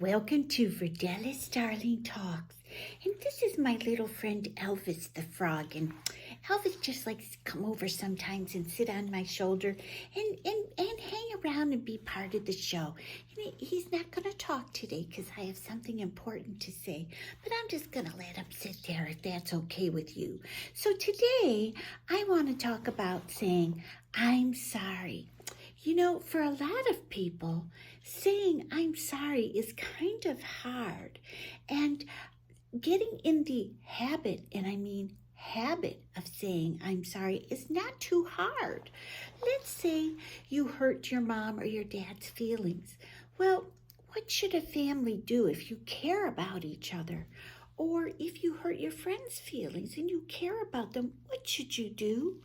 Welcome to Verdella Starling Talks. And this is my little friend Elvis the frog. And Elvis just likes to come over sometimes and sit on my shoulder and hang around and be part of the show. And he's not going to talk today because I have something important to say. But I'm just going to let him sit there if that's okay with you. So today I want to talk about saying, I'm sorry. You know, for a lot of people, saying I'm sorry is kind of hard. And getting in the habit, and I mean habit of saying I'm sorry is not too hard. Let's say you hurt your mom or your dad's feelings. Well, what should a family do if you care about each other? Or if you hurt your friend's feelings and you care about them, what should you do?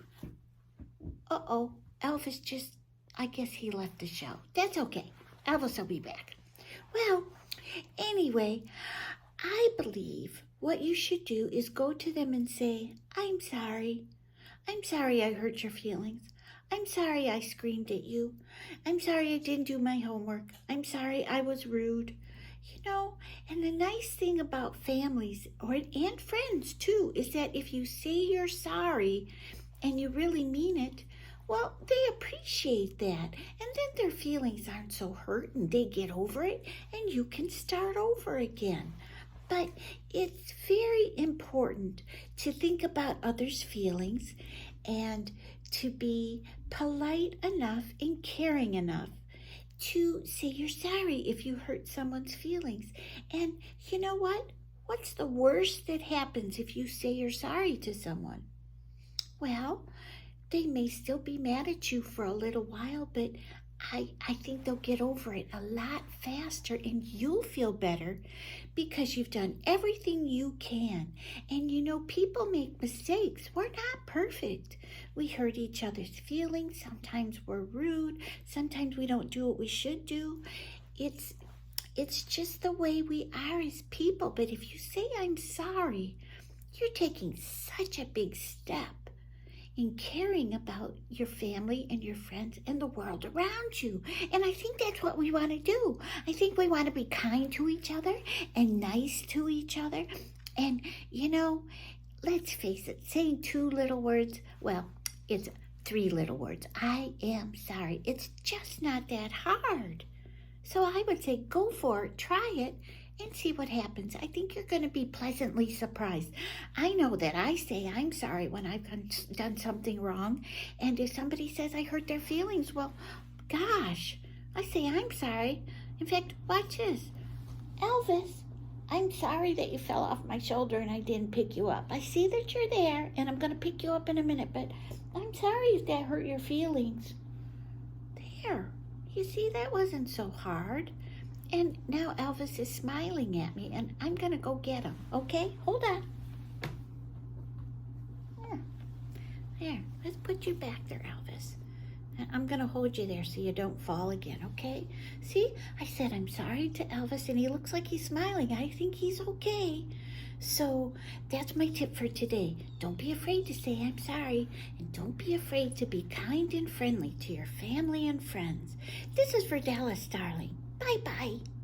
Uh-oh, Elvis I guess he left the show. That's okay. Elvis will be back. Well, anyway, I believe what you should do is go to them and say, I'm sorry. I'm sorry I hurt your feelings. I'm sorry I screamed at you. I'm sorry I didn't do my homework. I'm sorry I was rude. You know, and the nice thing about families and friends too is that if you say you're sorry and you really mean it, well, they appreciate that. And then their feelings aren't so hurt and they get over it and you can start over again. But it's very important to think about others' feelings and to be polite enough and caring enough to say you're sorry if you hurt someone's feelings. And you know what? What's the worst that happens if you say you're sorry to someone? Well, they may still be mad at you for a little while, but I think they'll get over it a lot faster and you'll feel better because you've done everything you can. And you know, people make mistakes. We're not perfect. We hurt each other's feelings. Sometimes we're rude. Sometimes we don't do what we should do. It's just the way we are as people. But if you say, I'm sorry, you're taking such a big step in caring about your family and your friends and the world around you. And I think that's what we want to do. I think we want to be kind to each other and nice to each other. And, you know, let's face it, saying two little words, well, it's three little words. I am sorry. It's just not that hard. So I would say go for it, try it, and see what happens. I think you're going to be pleasantly surprised. I know that I say I'm sorry when I've done something wrong. And if somebody says I hurt their feelings, well, gosh, I say I'm sorry. In fact, watch this. Elvis, I'm sorry that you fell off my shoulder and I didn't pick you up. I see that you're there and I'm going to pick you up in a minute, but I'm sorry if that hurt your feelings. There. You see, that wasn't so hard. And now Elvis is smiling at me, and I'm going to go get him, okay? Hold on. There. Let's put you back there, Elvis. And I'm going to hold you there so you don't fall again, okay? See, I said I'm sorry to Elvis, and he looks like he's smiling. I think he's okay. So that's my tip for today. Don't be afraid to say I'm sorry, and don't be afraid to be kind and friendly to your family and friends. This is Verdella Starling. Bye-bye.